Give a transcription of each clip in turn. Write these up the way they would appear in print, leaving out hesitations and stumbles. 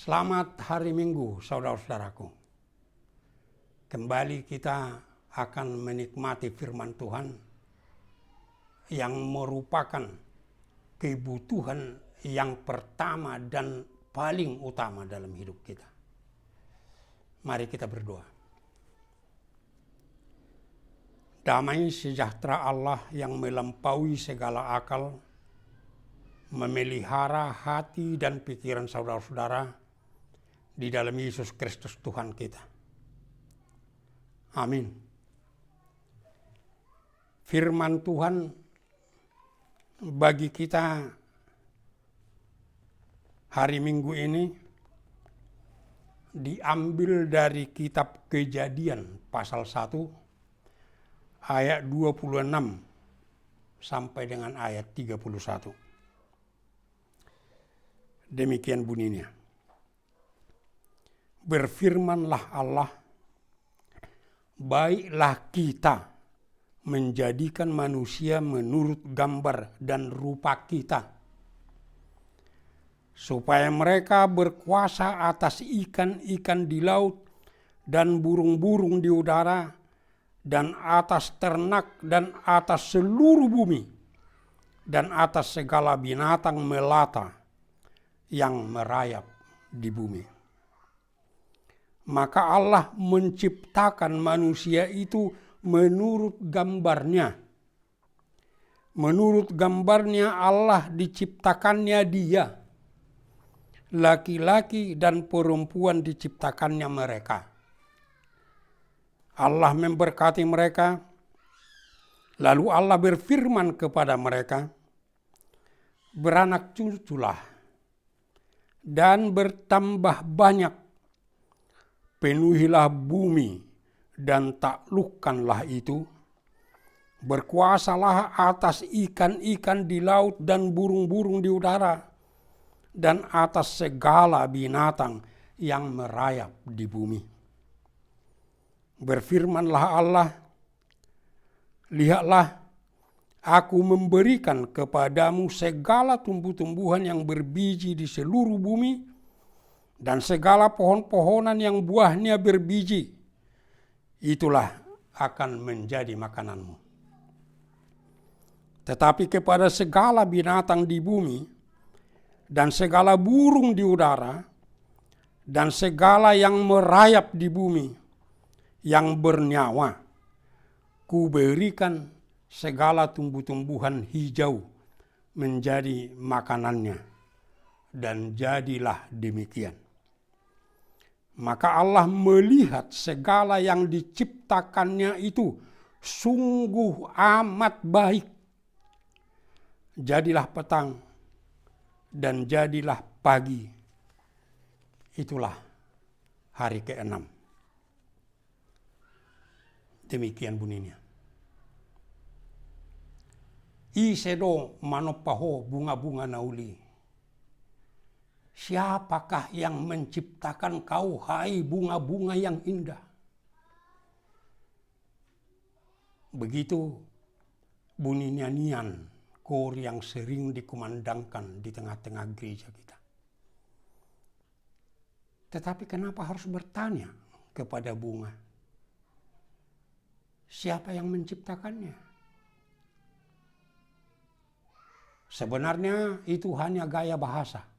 Selamat hari Minggu, saudara-saudaraku. Kembali kita akan menikmati firman Tuhan yang merupakan kebutuhan yang pertama dan paling utama dalam hidup kita. Mari kita berdoa. Damai sejahtera Allah yang melampaui segala akal, memelihara hati dan pikiran saudara-saudara di dalam Yesus Kristus Tuhan kita. Amin. Firman Tuhan bagi kita hari Minggu ini diambil dari kitab Kejadian pasal 1 ayat 26 sampai dengan ayat 31. Demikian bunyinya. Berfirmanlah Allah, baiklah kita menjadikan manusia menurut gambar dan rupa kita, supaya mereka berkuasa atas ikan-ikan di laut dan burung-burung di udara, dan atas ternak dan atas seluruh bumi, dan atas segala binatang melata yang merayap di bumi. Maka Allah menciptakan manusia itu menurut gambarnya. Menurut gambarnya Allah diciptakannya dia. Laki-laki dan perempuan diciptakannya mereka. Allah memberkati mereka. Lalu Allah berfirman kepada mereka, beranak cuculah dan bertambah banyak. Penuhilah bumi dan taklukkanlah itu. Berkuasalah atas ikan-ikan di laut dan burung-burung di udara, dan atas segala binatang yang merayap di bumi. Berfirmanlah Allah, lihatlah, aku memberikan kepadamu segala tumbuh-tumbuhan yang berbiji di seluruh bumi, dan segala pohon-pohonan yang buahnya berbiji, itulah akan menjadi makananmu. Tetapi kepada segala binatang di bumi, dan segala burung di udara, dan segala yang merayap di bumi, yang bernyawa, kuberikan segala tumbuh-tumbuhan hijau menjadi makanannya, dan jadilah demikian. Maka Allah melihat segala yang diciptakannya itu sungguh amat baik. Jadilah petang dan jadilah pagi. Itulah hari ke-6. Demikian bunyinya. Isedo manopaho bunga-bunga nauli. Siapakah yang menciptakan kau, hai bunga-bunga yang indah? Begitu bunyi nyanyian kor yang sering dikumandangkan di tengah-tengah gereja kita. Tetapi kenapa harus bertanya kepada bunga? Siapa yang menciptakannya? Sebenarnya itu hanya gaya bahasa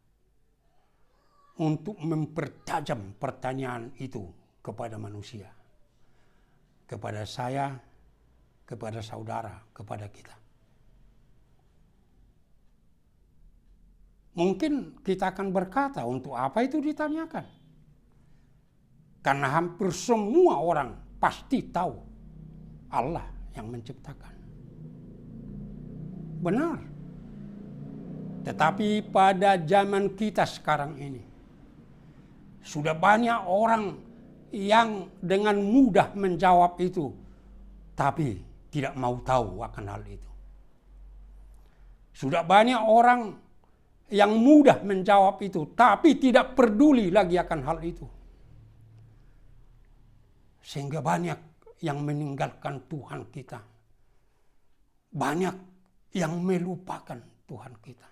untuk mempertajam pertanyaan itu kepada manusia, kepada saya, kepada saudara, kepada kita. Mungkin kita akan berkata, untuk apa itu ditanyakan? Karena hampir semua orang pasti tahu Allah yang menciptakan. Benar. Tetapi pada zaman kita sekarang ini, sudah banyak orang yang dengan mudah menjawab itu, tapi tidak mau tahu akan hal itu. Sudah banyak orang yang mudah menjawab itu, tapi tidak peduli lagi akan hal itu. Sehingga banyak yang meninggalkan Tuhan kita. Banyak yang melupakan Tuhan kita.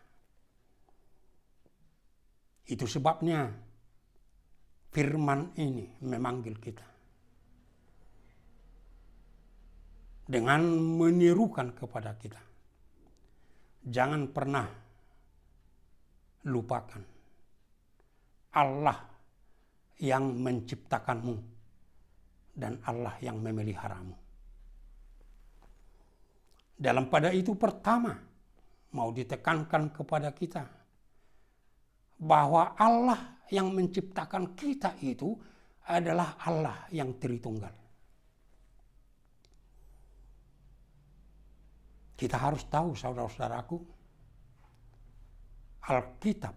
Itu sebabnya firman ini memanggil kita dengan menyerukan kepada kita, jangan pernah lupakan Allah yang menciptakanmu dan Allah yang memeliharamu. Dalam pada itu pertama mau ditekankan kepada kita bahwa Allah yang menciptakan kita itu adalah Allah yang Tritunggal. Kita harus tahu, saudara-saudaraku, Alkitab,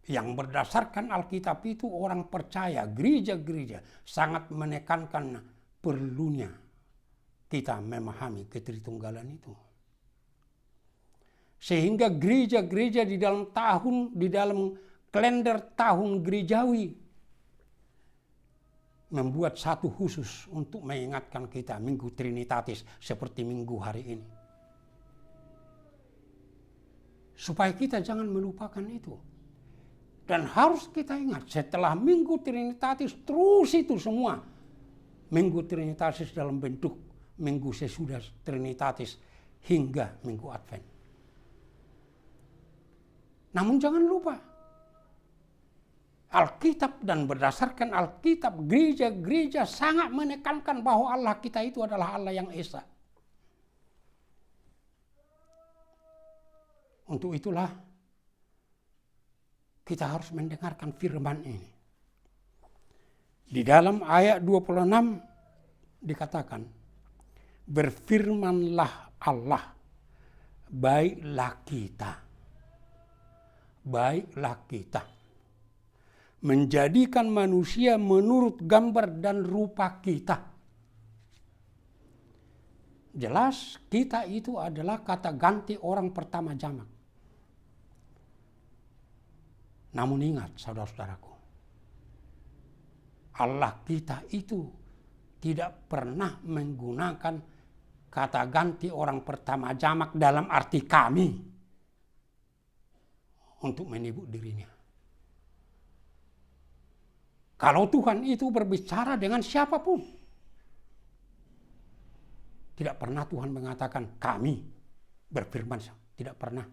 yang berdasarkan Alkitab itu orang percaya, gereja-gereja sangat menekankan perlunya kita memahami ketritunggalan itu. Sehingga gereja-gereja di dalam kalender tahun gerejawi membuat satu khusus untuk mengingatkan kita Minggu Trinitatis seperti minggu hari ini. Supaya kita jangan melupakan itu. Dan harus kita ingat setelah Minggu Trinitatis terus itu semua. Minggu Trinitatis dalam bentuk Minggu sesudah Trinitatis hingga Minggu Advent. Namun jangan lupa, Alkitab dan berdasarkan Alkitab, gereja-gereja sangat menekankan bahwa Allah kita itu adalah Allah yang Esa. Untuk itulah kita harus mendengarkan firman ini. Di dalam ayat 26 dikatakan, berfirmanlah Allah, baiklah kita menjadikan manusia menurut gambar dan rupa kita. Jelas kita itu adalah kata ganti orang pertama jamak. Namun ingat saudara-saudaraku, Allah kita itu tidak pernah menggunakan kata ganti orang pertama jamak dalam arti kami untuk menyebut dirinya. Kalau Tuhan itu berbicara dengan siapapun, tidak pernah Tuhan mengatakan kami berfirman, tidak pernah.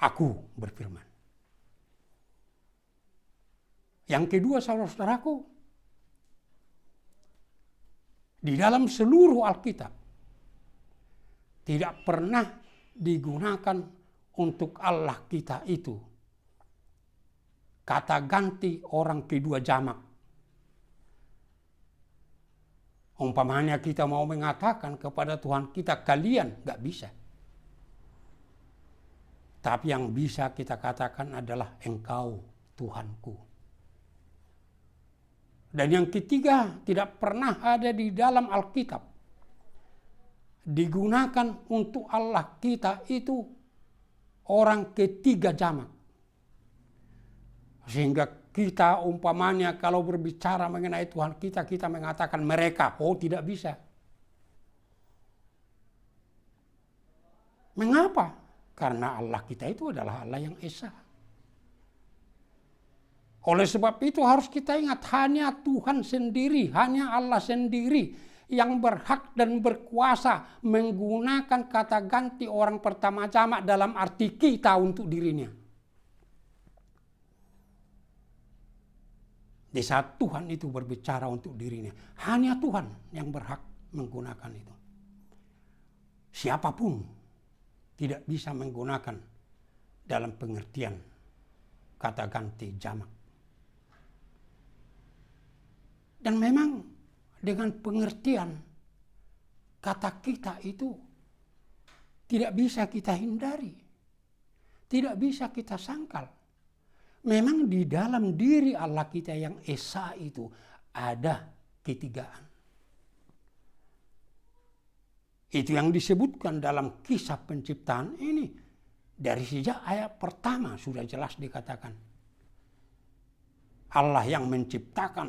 Aku berfirman. Yang kedua saudara-saudaraku, di dalam seluruh Alkitab tidak pernah digunakan untuk Allah kita itu kata ganti orang kedua jamak. Umpamanya kita mau mengatakan kepada Tuhan kita kalian, nggak bisa. Tapi yang bisa kita katakan adalah engkau Tuhanku. Dan yang ketiga, tidak pernah ada di dalam Alkitab digunakan untuk Allah kita itu orang ketiga jamak. Sehingga kita umpamanya kalau berbicara mengenai Tuhan kita mengatakan mereka. Oh, tidak bisa. Mengapa? Karena Allah kita itu adalah Allah yang Esa. Oleh sebab itu harus kita ingat hanya Tuhan sendiri, hanya Allah sendiri yang berhak dan berkuasa menggunakan kata ganti orang pertama jamak dalam arti kita untuk dirinya. Di saat Tuhan itu berbicara untuk dirinya, hanya Tuhan yang berhak menggunakan itu. Siapapun tidak bisa menggunakan dalam pengertian kata ganti jamak. Dan memang dengan pengertian kata kita itu tidak bisa kita hindari. Tidak bisa kita sangkal. Memang di dalam diri Allah kita yang Esa itu ada ketigaan. Itu yang disebutkan dalam kisah penciptaan ini. Dari sejak ayat pertama sudah jelas dikatakan. Allah yang menciptakan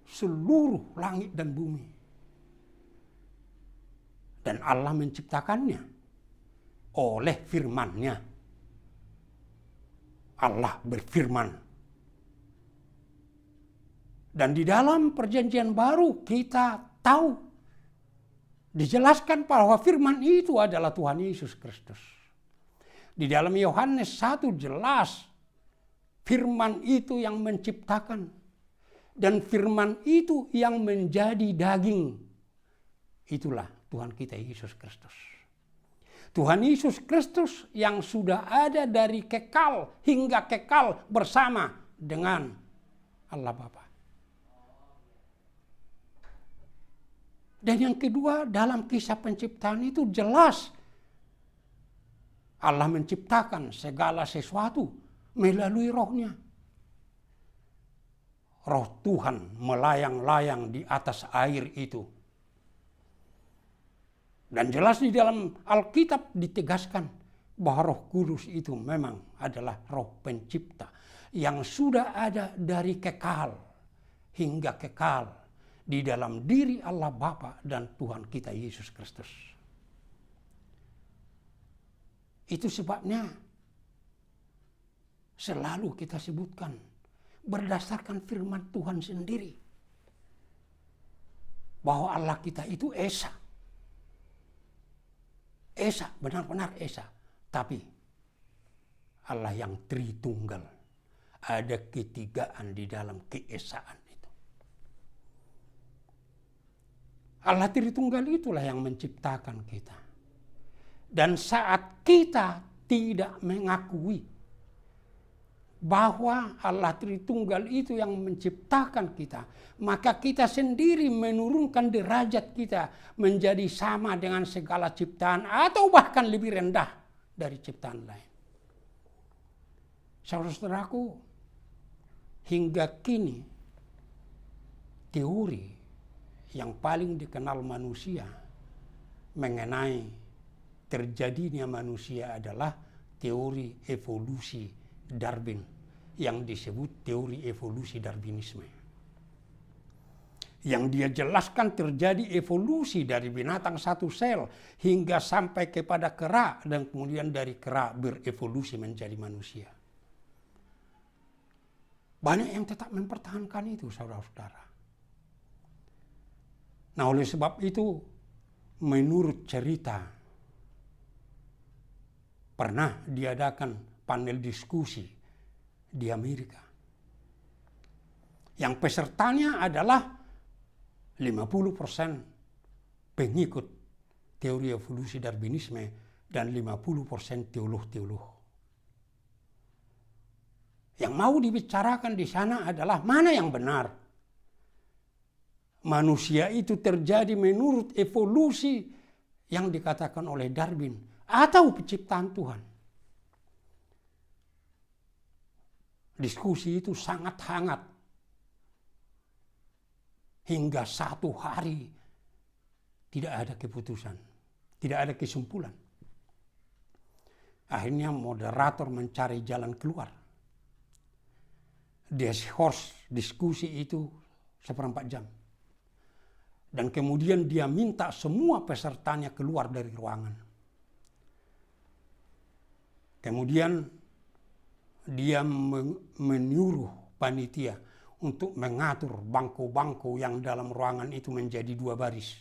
seluruh langit dan bumi. Dan Allah menciptakannya oleh firman-Nya. Allah berfirman Dan di dalam perjanjian baru kita tahu, dijelaskan bahwa firman itu adalah Tuhan Yesus Kristus. Di dalam Yohanes 1 jelas, firman itu yang menciptakan. Dan firman itu yang menjadi daging. Itulah Tuhan kita Yesus Kristus. Tuhan Yesus Kristus yang sudah ada dari kekal hingga kekal bersama dengan Allah Bapa. Dan yang kedua, dalam kisah penciptaan itu jelas Allah menciptakan segala sesuatu melalui rohnya. Roh Tuhan melayang-layang di atas air itu. Dan jelas di dalam Alkitab ditegaskan bahwa Roh Kudus itu memang adalah roh pencipta yang sudah ada dari kekal hingga kekal di dalam diri Allah Bapa dan Tuhan kita Yesus Kristus. Itu sebabnya selalu kita sebutkan berdasarkan firman Tuhan sendiri bahwa Allah kita itu Esa. Esa, benar-benar Esa. Tapi Allah yang Tritunggal. Ada ketigaan di dalam keesaan itu. Allah Tritunggal itulah yang menciptakan kita. Dan saat kita tidak mengakui bahwa Allah Tritunggal itu yang menciptakan kita, maka kita sendiri menurunkan derajat kita menjadi sama dengan segala ciptaan atau bahkan lebih rendah dari ciptaan lain. Saudara-saudaraku, hingga kini teori yang paling dikenal manusia mengenai terjadinya manusia adalah teori evolusi Darwin yang disebut teori evolusi Darwinisme. Yang dia jelaskan terjadi evolusi dari binatang satu sel hingga sampai kepada kera dan kemudian dari kera berevolusi menjadi manusia. Banyak yang tetap mempertahankan itu, saudara-saudara. Nah, oleh sebab itu menurut cerita pernah diadakan panel diskusi di Amerika. Yang pesertanya adalah 50% pengikut teori evolusi Darwinisme dan 50% teolog-teolog. Yang mau dibicarakan di sana adalah mana yang benar. Manusia itu terjadi menurut evolusi yang dikatakan oleh Darwin atau penciptaan Tuhan. Diskusi itu sangat hangat. Hingga satu hari tidak ada keputusan, tidak ada kesimpulan. Akhirnya moderator mencari jalan keluar. Dia host diskusi itu 1/4 jam. Dan kemudian dia minta semua pesertanya keluar dari ruangan. Kemudian dia menyuruh panitia untuk mengatur bangku-bangku yang dalam ruangan itu menjadi 2 baris.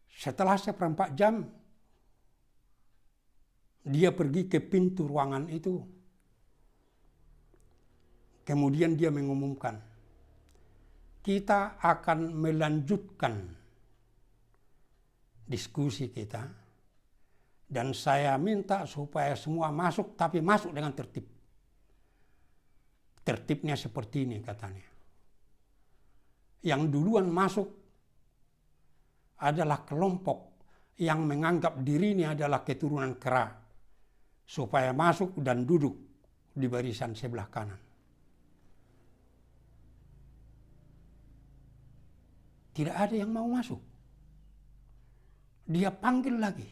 Setelah 1/4 jam, dia pergi ke pintu ruangan itu. Kemudian dia mengumumkan, kita akan melanjutkan diskusi kita. Dan saya minta supaya semua masuk, tapi masuk dengan tertib. Tertibnya seperti ini katanya. Yang duluan masuk adalah kelompok yang menganggap dirinya adalah keturunan kera. Supaya masuk dan duduk di barisan sebelah kanan. Tidak ada yang mau masuk. Dia panggil lagi.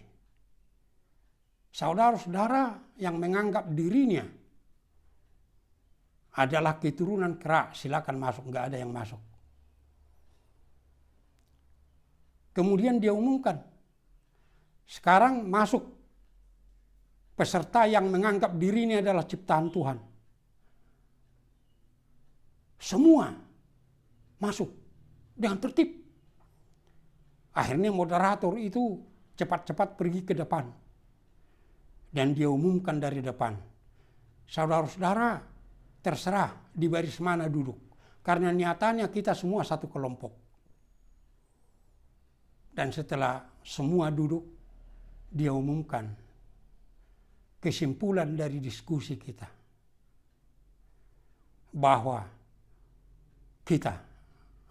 Saudara-saudara yang menganggap dirinya adalah keturunan kera, silakan masuk, nggak ada yang masuk. Kemudian dia umumkan, sekarang masuk peserta yang menganggap dirinya adalah ciptaan Tuhan. Semua masuk dengan tertib. Akhirnya moderator itu cepat-cepat pergi ke depan. Dan dia umumkan dari depan. Saudara-saudara, terserah di baris mana duduk. Karena nyatanya kita semua satu kelompok. Dan setelah semua duduk, dia umumkan kesimpulan dari diskusi kita. Bahwa kita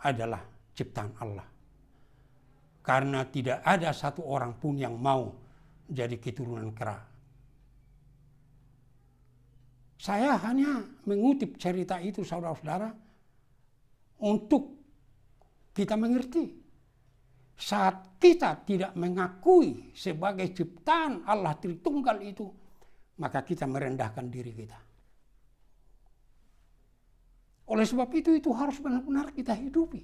adalah ciptaan Allah. Karena tidak ada satu orang pun yang mau jadi keturunan kera. Saya hanya mengutip cerita itu saudara-saudara untuk kita mengerti. Saat kita tidak mengakui sebagai ciptaan Allah Tritunggal itu, maka kita merendahkan diri kita. Oleh sebab itu harus benar-benar kita hidupi.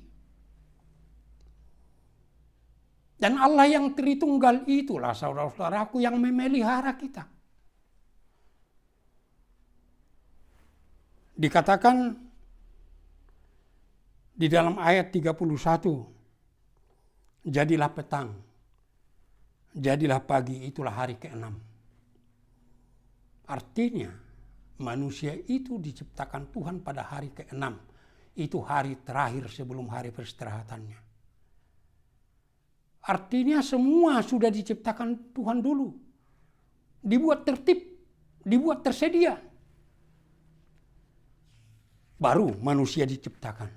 Dan Allah yang Tritunggal itulah saudara-saudaraku yang memelihara kita. Dikatakan di dalam ayat 31, jadilah petang, jadilah pagi, itulah hari ke-6. Artinya manusia itu diciptakan Tuhan pada hari ke-6. Itu hari terakhir sebelum hari peristirahatannya. Artinya semua sudah diciptakan Tuhan dulu. Dibuat tertib, dibuat tersedia. Baru manusia diciptakan.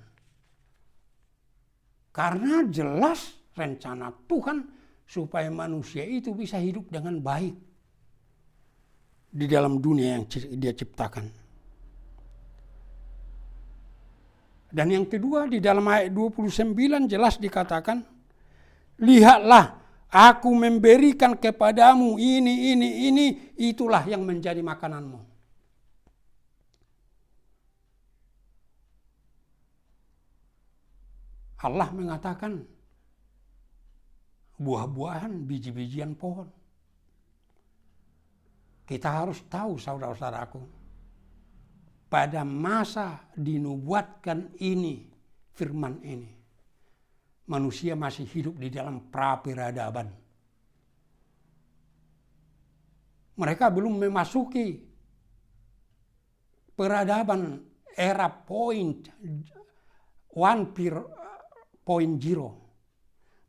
Karena jelas rencana Tuhan supaya manusia itu bisa hidup dengan baik di dalam dunia yang dia ciptakan. Dan yang kedua di dalam ayat 29 jelas dikatakan, lihatlah aku memberikan kepadamu ini, itulah yang menjadi makananmu. Allah mengatakan buah-buahan, biji-bijian pohon. Kita harus tahu saudara-saudaraku, pada masa dinubuatkan ini, firman ini, manusia masih hidup di dalam pra-peradaban. Mereka belum memasuki peradaban era 1.0.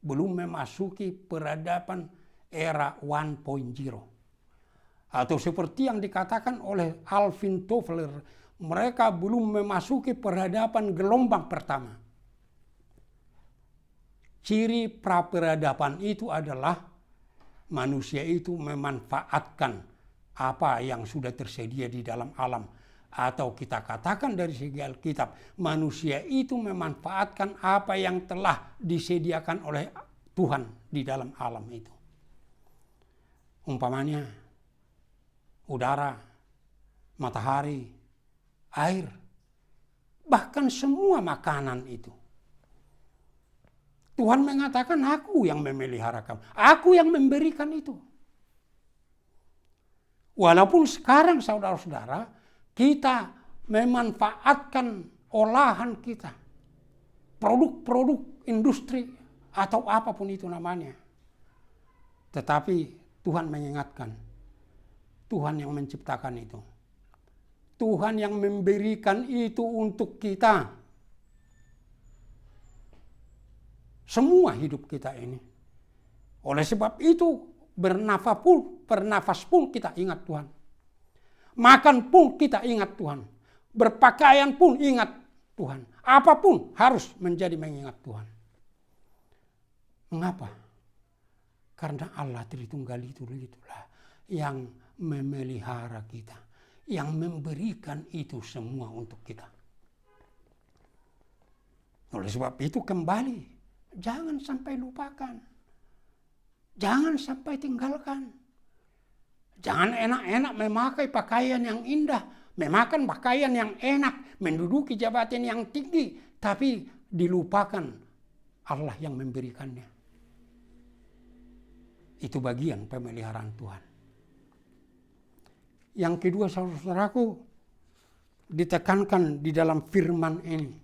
Belum memasuki peradaban era 1.0. Atau seperti yang dikatakan oleh Alvin Toffler, mereka belum memasuki peradaban gelombang pertama. Ciri pra-peradaban itu adalah manusia itu memanfaatkan apa yang sudah tersedia di dalam alam. Atau kita katakan dari segi Alkitab, manusia itu memanfaatkan apa yang telah disediakan oleh Tuhan di dalam alam itu. Umpamanya, udara, matahari, air, bahkan semua makanan itu. Tuhan mengatakan, aku yang memelihara kamu, aku yang memberikan itu. Walaupun sekarang saudara-saudara, kita memanfaatkan olahan kita, produk-produk industri atau apapun itu namanya. Tetapi Tuhan mengingatkan, Tuhan yang menciptakan itu. Tuhan yang memberikan itu untuk kita. Semua hidup kita ini. Oleh sebab itu bernafas pun kita ingat Tuhan. Makan pun kita ingat Tuhan. Berpakaian pun ingat Tuhan. Apapun harus menjadi mengingat Tuhan. Mengapa? Karena Allah Tritunggal itulah yang memelihara kita. Yang memberikan itu semua untuk kita. Oleh sebab itu kembali. Jangan sampai lupakan. Jangan sampai tinggalkan. Jangan enak-enak memakai pakaian yang indah, memakan pakaian yang enak, menduduki jabatan yang tinggi, tapi dilupakan Allah yang memberikannya. Itu bagian pemeliharaan Tuhan. Yang kedua saudara-saudaraku, ditekankan di dalam firman ini.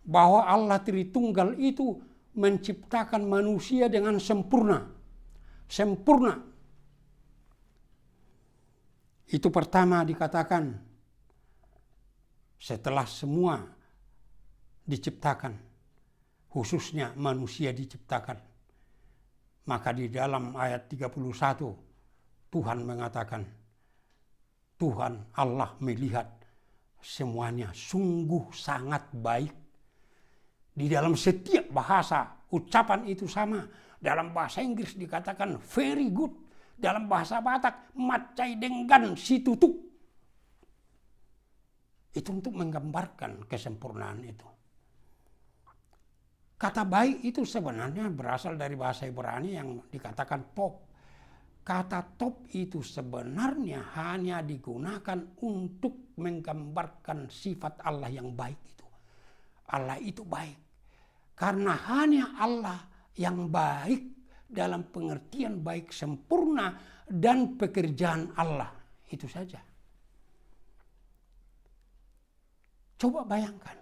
Bahwa Allah Tritunggal itu menciptakan manusia dengan sempurna. Sempurna. Itu pertama dikatakan setelah semua diciptakan, khususnya manusia diciptakan. Maka di dalam ayat 31 Tuhan mengatakan, Tuhan Allah melihat semuanya sungguh sangat baik. Di dalam setiap bahasa ucapan itu sama. Dalam bahasa Inggris dikatakan very good. Dalam bahasa Batak macai denggan si tutuk. Itu untuk menggambarkan kesempurnaan itu. Kata baik itu sebenarnya berasal dari bahasa Ibrani yang dikatakan top. Kata top itu sebenarnya hanya digunakan untuk menggambarkan sifat Allah yang baik itu. Allah itu baik. Karena hanya Allah yang baik dalam pengertian baik sempurna dan pekerjaan Allah. Itu saja. Coba bayangkan.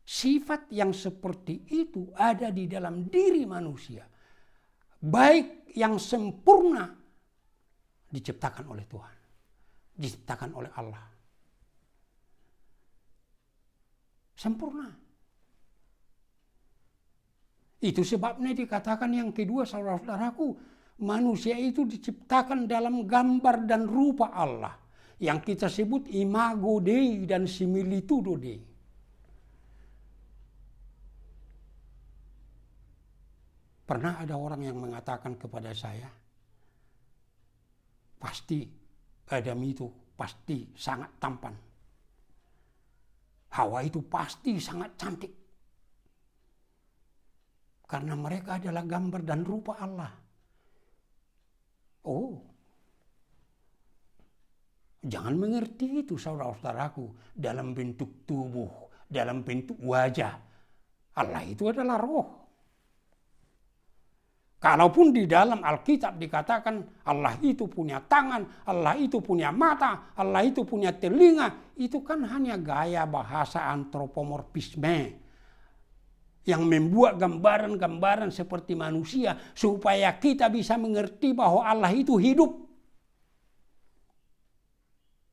Sifat yang seperti itu ada di dalam diri manusia. Baik yang sempurna diciptakan oleh Tuhan. Diciptakan oleh Allah. Sempurna. Itu sebabnya dikatakan yang kedua, saudara-saudaraku, manusia itu diciptakan dalam gambar dan rupa Allah. Yang kita sebut imago Dei dan similitudo Dei. Pernah ada orang yang mengatakan kepada saya, pasti Adam itu pasti sangat tampan. Hawa itu pasti sangat cantik. Karena mereka adalah gambar dan rupa Allah. Oh, jangan mengerti itu saudara-saudaraku. Dalam bentuk tubuh, dalam bentuk wajah. Allah itu adalah roh. Kalaupun di dalam Alkitab dikatakan Allah itu punya tangan, Allah itu punya mata, Allah itu punya telinga. Itu kan hanya gaya bahasa antropomorfisme. Yang membuat gambaran-gambaran seperti manusia. Supaya kita bisa mengerti bahwa Allah itu hidup.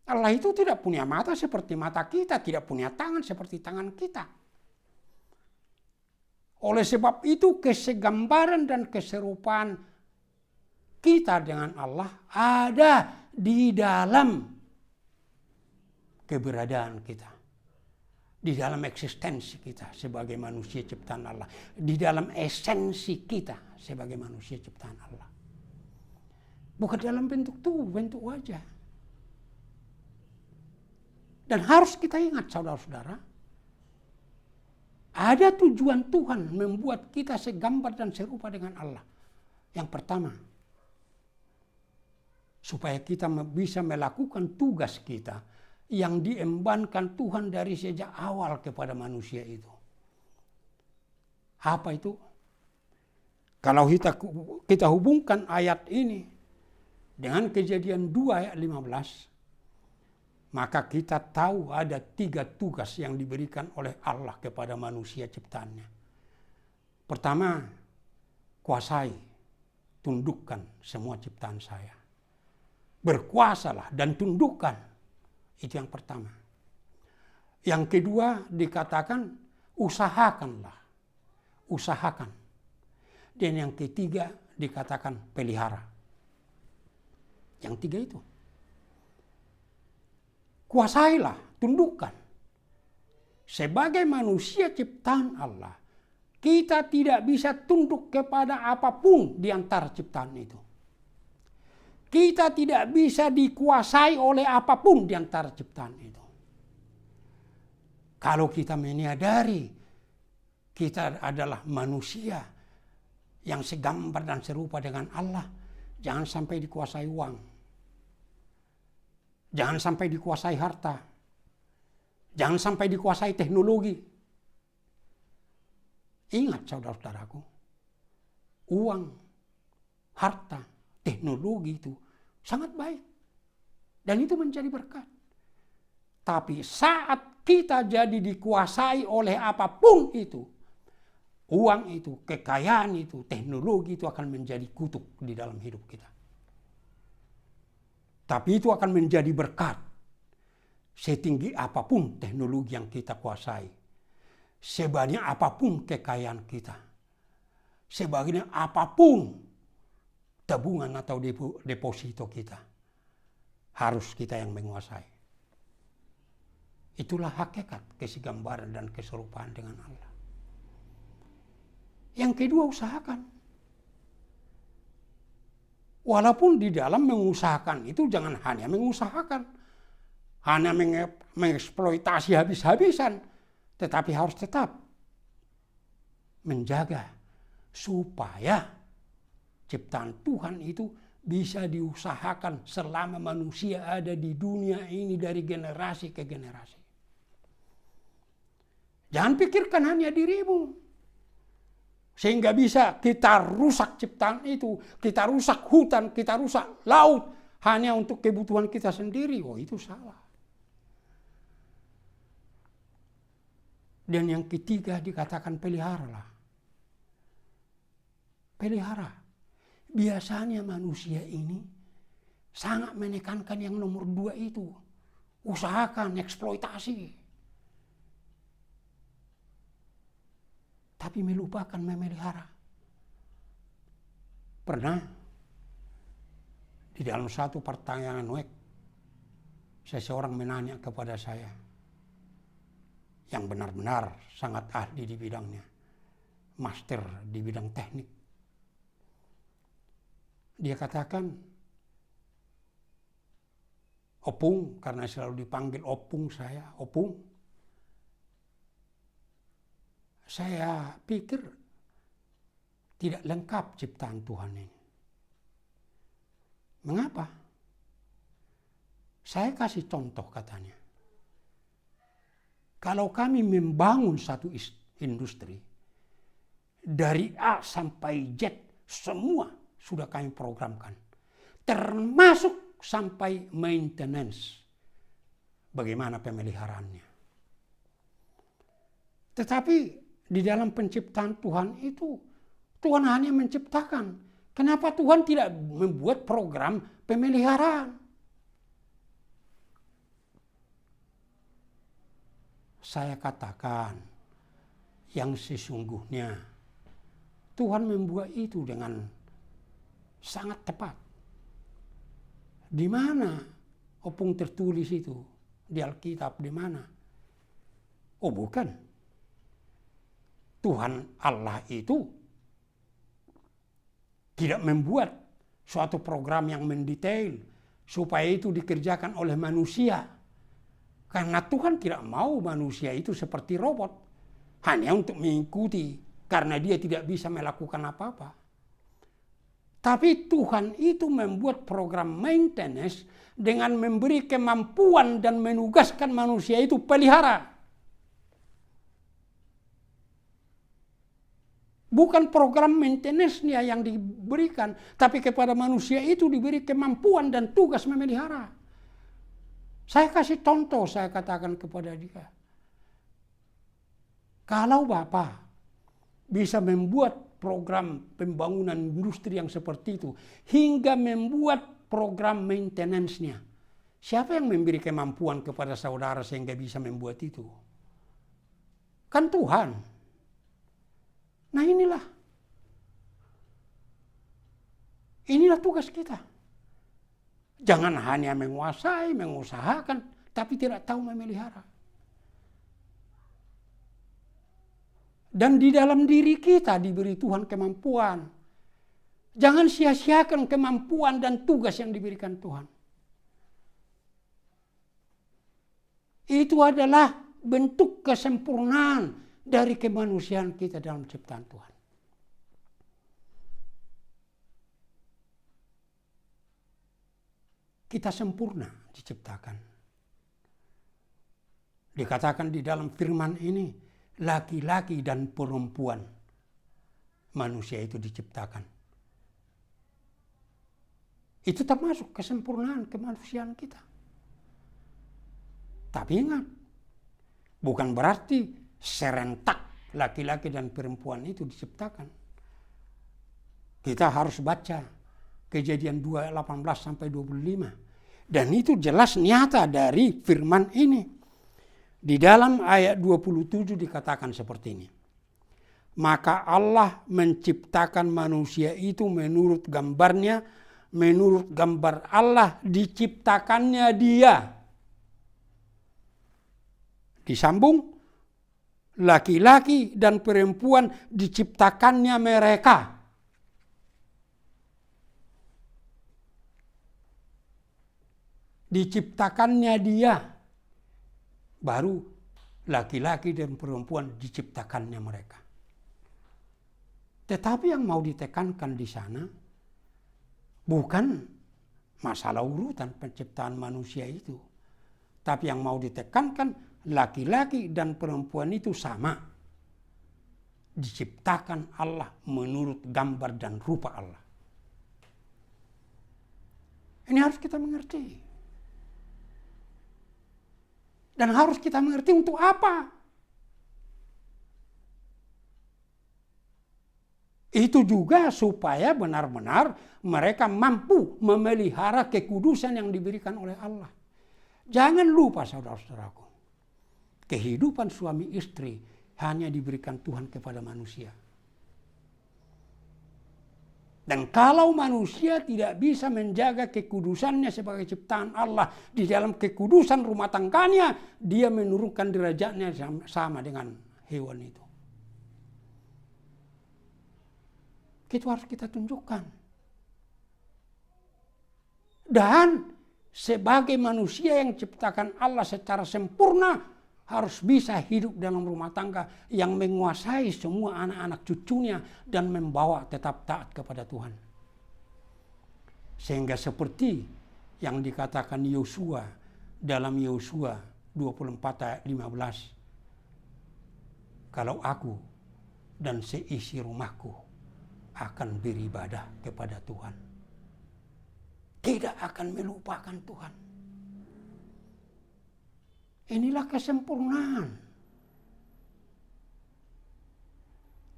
Allah itu tidak punya mata seperti mata kita. Tidak punya tangan seperti tangan kita. Oleh sebab itu kesegambaran dan keserupaan kita dengan Allah ada di dalam keberadaan kita. Di dalam eksistensi kita sebagai manusia ciptaan Allah. Di dalam esensi kita sebagai manusia ciptaan Allah. Bukan dalam bentuk tubuh, bentuk wajah. Dan harus kita ingat saudara-saudara. Ada tujuan Tuhan membuat kita segambar dan serupa dengan Allah. Yang pertama, supaya kita bisa melakukan tugas kita yang diembankan Tuhan dari sejak awal kepada manusia itu. Apa itu? Kalau kita hubungkan ayat ini dengan Kejadian 2 ayat 15, maka kita tahu ada 3 tugas yang diberikan oleh Allah kepada manusia ciptaannya. Pertama, kuasai, tundukkan semua ciptaan saya. Berkuasalah dan tundukkan. Itu yang pertama. Yang kedua dikatakan usahakanlah. Usahakan. Dan yang ketiga dikatakan pelihara. Yang 3 itu. Kuasailah, tundukkan. Sebagai manusia ciptaan Allah, kita tidak bisa tunduk kepada apapun di antara ciptaan itu. Kita tidak bisa dikuasai oleh apapun di antara ciptaan itu. Kalau kita menyadari kita adalah manusia yang segambar dan serupa dengan Allah, jangan sampai dikuasai uang. Jangan sampai dikuasai harta. Jangan sampai dikuasai teknologi. Ingat saudara-saudaraku, uang, harta, teknologi itu sangat baik. Dan itu menjadi berkat. Tapi saat kita jadi dikuasai oleh apapun itu, uang itu, kekayaan itu, teknologi itu akan menjadi kutuk di dalam hidup kita. Tapi itu akan menjadi berkat. Setinggi apapun teknologi yang kita kuasai, sebanyak apapun kekayaan kita, sebanyak apapun tabungan atau deposito kita, harus kita yang menguasai. Itulah hakikat kesegambaran dan keserupaan dengan Allah. Yang kedua, usahakan. Walaupun di dalam mengusahakan itu jangan hanya mengusahakan, hanya mengeksploitasi habis-habisan, tetapi harus tetap menjaga supaya ciptaan Tuhan itu bisa diusahakan selama manusia ada di dunia ini dari generasi ke generasi. Jangan pikirkan hanya dirimu. Sehingga bisa kita rusak ciptaan itu, kita rusak hutan, kita rusak laut hanya untuk kebutuhan kita sendiri. Oh, itu salah. Dan yang ketiga dikatakan peliharalah. Pelihara. Biasanya manusia ini sangat menekankan yang nomor 2 itu. Usahakan, eksploitasi. Tapi melupakan memelihara. Pernah di dalam satu pertanyaan web, seseorang menanya kepada saya, yang benar-benar sangat ahli di bidangnya, master di bidang teknik. Dia katakan, Opung, karena selalu dipanggil Opung saya, Opung. Saya pikir tidak lengkap ciptaan Tuhan ini. Mengapa? Saya kasih contoh katanya. Kalau kami membangun satu industri, dari A sampai Z semua sudah kami programkan. Termasuk sampai maintenance. Bagaimana pemeliharaannya. Tetapi di dalam penciptaan Tuhan itu, Tuhan hanya menciptakan. Kenapa Tuhan tidak membuat program pemeliharaan? Saya katakan, yang sesungguhnya Tuhan membuat itu dengan sangat tepat. Di mana Opung tertulis itu? Di Alkitab di mana? Oh, bukan. Tuhan Allah itu tidak membuat suatu program yang mendetail supaya itu dikerjakan oleh manusia. Karena Tuhan tidak mau manusia itu seperti robot. Hanya untuk mengikuti karena dia tidak bisa melakukan apa-apa. Tapi Tuhan itu membuat program maintenance dengan memberi kemampuan dan menugaskan manusia itu pelihara. Bukan program maintenance-nya yang diberikan, tapi kepada manusia itu diberi kemampuan dan tugas memelihara. Saya kasih contoh, saya katakan kepada dia. Kalau Bapak bisa membuat program pembangunan industri yang seperti itu, hingga membuat program maintenance-nya, siapa yang memberi kemampuan kepada saudara sehingga bisa membuat itu? Kan Tuhan. Nah inilah tugas kita. Jangan hanya menguasai, mengusahakan, tapi tidak tahu memelihara. Dan di dalam diri kita diberi Tuhan kemampuan. Jangan sia-siakan kemampuan dan tugas yang diberikan Tuhan. Itu adalah bentuk kesempurnaan dari kemanusiaan kita dalam ciptaan Tuhan. Kita sempurna diciptakan. Dikatakan di dalam firman ini, laki-laki dan perempuan manusia itu diciptakan. Itu termasuk kesempurnaan kemanusiaan kita. Tapi ingat, bukan berarti serentak laki-laki dan perempuan itu diciptakan. Kita harus baca Kejadian 2 18 sampai 25. Dan itu jelas nyata dari firman ini. Di dalam ayat 27 dikatakan seperti ini. Maka Allah menciptakan manusia itu menurut gambarnya, menurut gambar Allah diciptakannya dia. Disambung, laki-laki dan perempuan diciptakannya mereka. Diciptakannya dia. Baru laki-laki dan perempuan diciptakannya mereka. Tetapi yang mau ditekankan di sana bukan masalah urutan penciptaan manusia itu. Tapi yang mau ditekankan, laki-laki dan perempuan itu sama. Diciptakan Allah menurut gambar dan rupa Allah. Ini harus kita mengerti. Dan harus kita mengerti untuk apa. Itu juga supaya benar-benar mereka mampu memelihara kekudusan yang diberikan oleh Allah. Jangan lupa saudara-saudaraku, kehidupan suami istri hanya diberikan Tuhan kepada manusia. Dan kalau manusia tidak bisa menjaga kekudusannya sebagai ciptaan Allah di dalam kekudusan rumah tangganya, dia menurunkan derajatnya sama dengan hewan itu. Itu harus kita tunjukkan. Dan sebagai manusia yang diciptakan Allah secara sempurna, harus bisa hidup dalam rumah tangga yang menguasai semua anak-anak cucunya dan membawa tetap taat kepada Tuhan. Sehingga seperti yang dikatakan Yosua dalam Yosua 24 ayat 15. Kalau aku dan seisi rumahku akan beribadah kepada Tuhan, tidak akan melupakan Tuhan. Inilah kesempurnaan.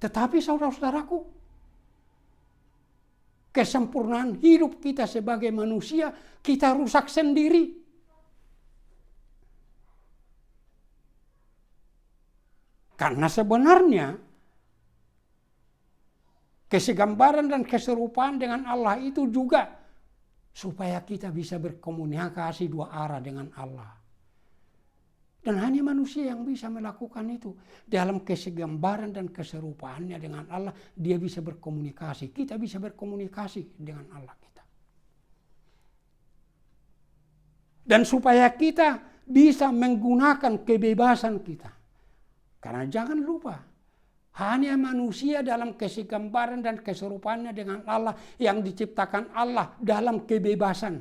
Tetapi saudara-saudaraku, kesempurnaan hidup kita sebagai manusia, kita rusak sendiri. Karena sebenarnya kesegambaran dan keserupaan dengan Allah itu juga supaya kita bisa berkomunikasi dua arah dengan Allah. Dan hanya manusia yang bisa melakukan itu. Dalam kesegambaran dan keserupaannya dengan Allah, dia bisa berkomunikasi. Kita bisa berkomunikasi dengan Allah kita. Dan supaya kita bisa menggunakan kebebasan kita. Karena jangan lupa, hanya manusia dalam kesegambaran dan keserupaannya dengan Allah yang diciptakan Allah dalam kebebasan.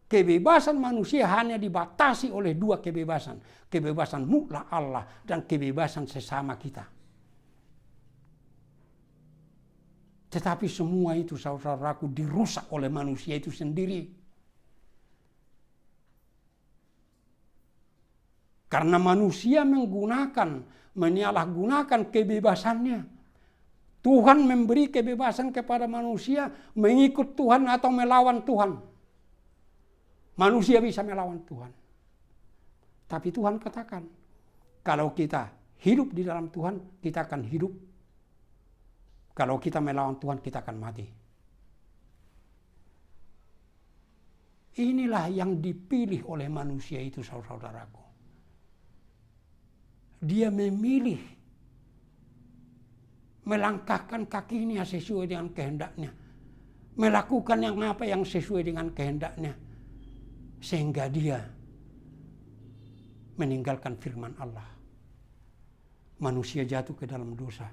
Kebebasan manusia hanya dibatasi oleh dua kebebasan. Kebebasan mutlak Allah dan kebebasan sesama kita. Tetapi semua itu saudaraku dirusak oleh manusia itu sendiri. Karena manusia menyalahgunakan kebebasannya. Tuhan memberi kebebasan kepada manusia mengikut Tuhan atau melawan Tuhan. Manusia bisa melawan Tuhan. Tapi Tuhan katakan, kalau kita hidup di dalam Tuhan, kita akan hidup. Kalau kita melawan Tuhan, kita akan mati. Inilah yang dipilih oleh manusia itu, saudara-saudaraku. Dia memilih melangkahkan kakinya sesuai dengan kehendaknya. Melakukan apa yang sesuai dengan kehendaknya. Sehingga dia meninggalkan firman Allah. Manusia jatuh ke dalam dosa.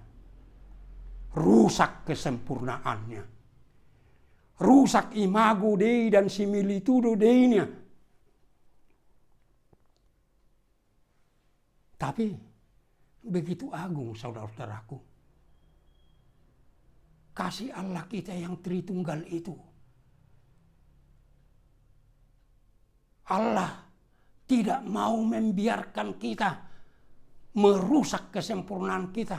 Rusak kesempurnaannya. Rusak imago Dei dan similitudo Dei-nya. Tapi begitu agung saudara-saudaraku. Kasih Allah kita yang Tritunggal itu. Allah tidak mau membiarkan kita merusak kesempurnaan kita,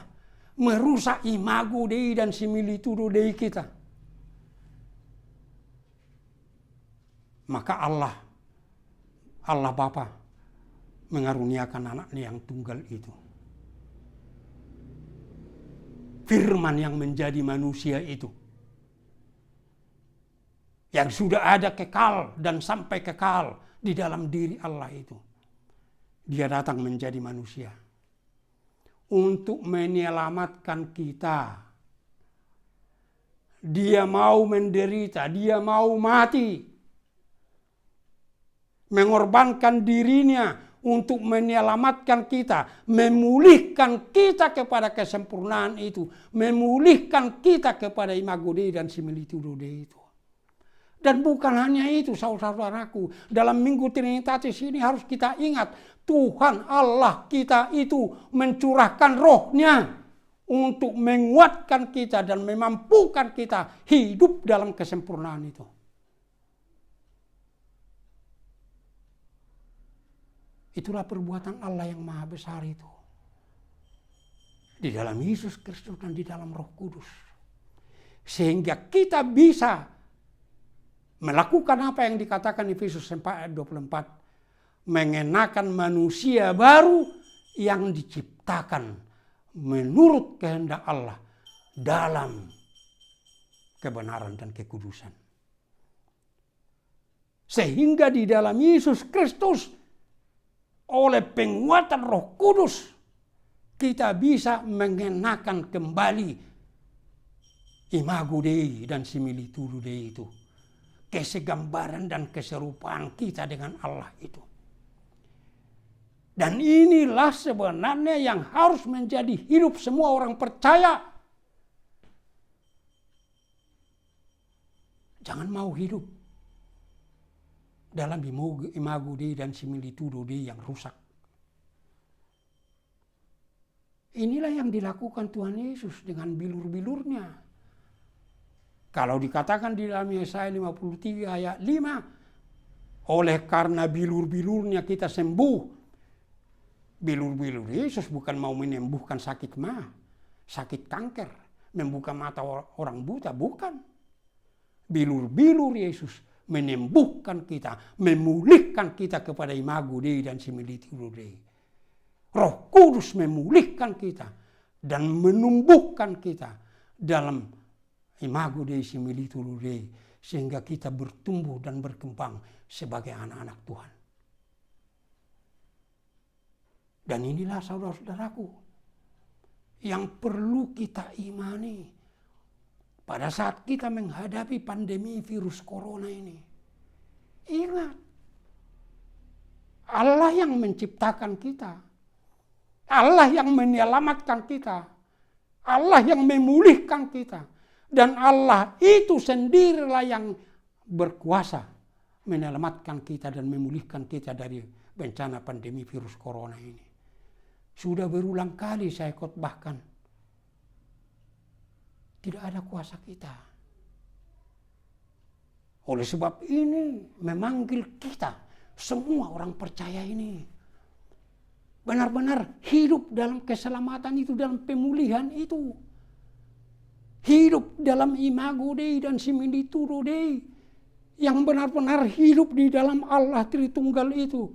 merusak imago Dei dan similitudo Dei kita. Maka Allah Bapa mengaruniakan anaknya yang tunggal itu. Firman yang menjadi manusia itu, yang sudah ada kekal dan sampai kekal di dalam diri Allah itu. Dia datang menjadi manusia untuk menyelamatkan kita. Dia mau menderita, dia mau mati, mengorbankan dirinya untuk menyelamatkan kita, memulihkan kita kepada kesempurnaan itu, memulihkan kita kepada imago Dei dan similitudo Dei itu. Dan bukan hanya itu, saudara-saudaraku, dalam Minggu Trinitatis ini harus kita ingat, Tuhan Allah kita itu mencurahkan rohnya untuk menguatkan kita dan memampukan kita hidup dalam kesempurnaan itu. Itulah perbuatan Allah yang maha besar itu. Di dalam Yesus Kristus dan di dalam Roh Kudus. Sehingga kita bisa melakukan apa yang dikatakan Efesus 4 ayat 24. Mengenakan manusia baru yang diciptakan menurut kehendak Allah dalam kebenaran dan kekudusan. Sehingga di dalam Yesus Kristus oleh penguatan Roh Kudus kita bisa mengenakan kembali imago Dei dan similitudo Dei itu. Kesegambaran dan keserupaan kita dengan Allah itu. Dan inilah sebenarnya yang harus menjadi hidup semua orang percaya. Jangan mau hidup dalam imago Dei dan similitudo Dei yang rusak. Inilah yang dilakukan Tuhan Yesus dengan bilur-bilurnya. Kalau dikatakan di dalam Yesaya 53 ayat 5, oleh karena bilur-bilurnya kita sembuh. Bilur-bilur Yesus bukan mau menyembuhkan sakit mah, sakit kanker, membuka mata orang buta, bukan. Bilur-bilur Yesus menyembuhkan kita, memulihkan kita kepada imago Dei dan similitudo Dei. Roh Kudus memulihkan kita dan menumbuhkan kita dalam imago Dei similitudo Dei, sehingga kita bertumbuh dan berkembang sebagai anak-anak Tuhan. Dan inilah saudara-saudaraku yang perlu kita imani pada saat kita menghadapi pandemi virus corona ini. Ingat, Allah yang menciptakan kita, Allah yang menyelamatkan kita, Allah yang memulihkan kita, dan Allah itu sendirilah yang berkuasa menyelamatkan kita dan memulihkan kita dari bencana pandemi virus corona ini. Sudah berulang kali saya khotbahkan. Tidak ada kuasa kita. Oleh sebab ini memanggil kita, semua orang percaya ini, benar-benar hidup dalam keselamatan itu, dalam pemulihan itu. Hidup dalam imago Dei dan similitudo Dei. Yang benar-benar hidup di dalam Allah Tritunggal itu.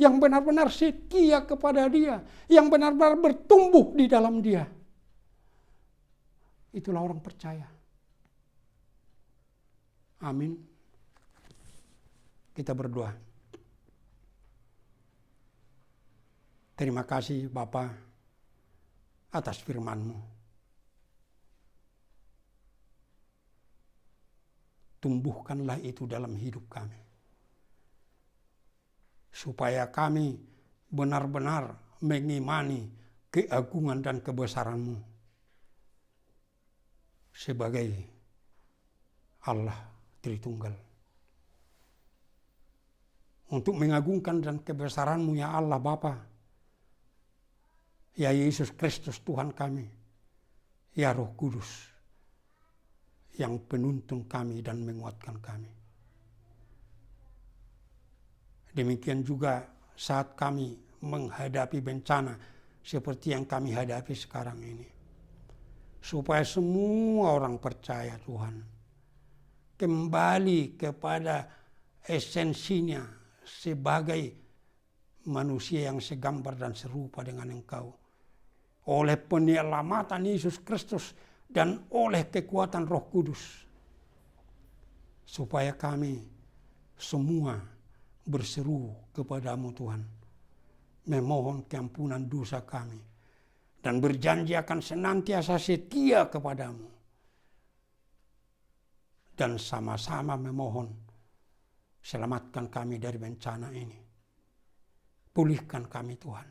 Yang benar-benar setia kepada Dia. Yang benar-benar bertumbuh di dalam Dia. Itulah orang percaya. Amin. Kita berdoa. Terima kasih Bapa atas firman-Mu. Tumbuhkanlah itu dalam hidup kami. Supaya kami benar-benar mengimani keagungan dan kebesaran-Mu sebagai Allah Tritunggal. Untuk mengagungkan dan kebesaran-Mu ya Allah Bapa, ya Yesus Kristus Tuhan kami, ya Roh Kudus yang penuntun kami dan menguatkan kami. Demikian juga saat kami menghadapi bencana seperti yang kami hadapi sekarang ini. Supaya semua orang percaya Tuhan kembali kepada esensinya sebagai manusia yang segambar dan serupa dengan Engkau. Oleh penyelamatan Yesus Kristus dan oleh kekuatan Roh Kudus. Supaya kami semua berseru kepadamu Tuhan. Memohon keampunan dosa kami. Dan berjanji akan senantiasa setia kepadamu. Dan sama-sama memohon, selamatkan kami dari bencana ini. Pulihkan kami Tuhan.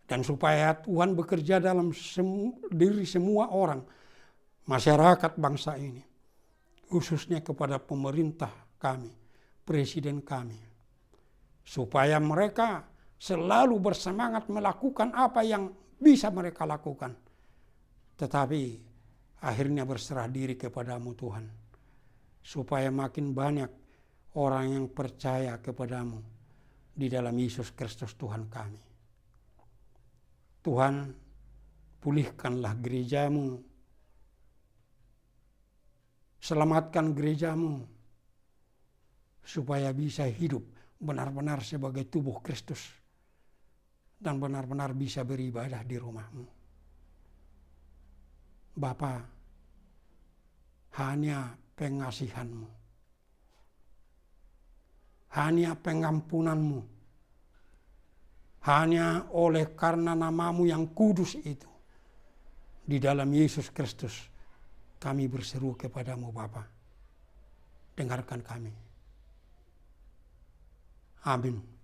Dan supaya Tuhan bekerja dalam diri semua orang, masyarakat bangsa ini, khususnya kepada pemerintah kami, presiden kami, supaya mereka selalu bersemangat melakukan apa yang bisa mereka lakukan, tetapi akhirnya berserah diri kepadamu Tuhan, supaya makin banyak orang yang percaya kepadamu di dalam Yesus Kristus Tuhan kami. Tuhan, pulihkanlah gerejamu, selamatkan gerejamu, supaya bisa hidup benar-benar sebagai tubuh Kristus, dan benar-benar bisa beribadah di rumahmu. Bapa, hanya pengasihanmu, hanya pengampunanmu, hanya oleh karena namamu yang kudus itu, di dalam Yesus Kristus, kami berseru kepadamu Bapa. Dengarkan kami. Amin.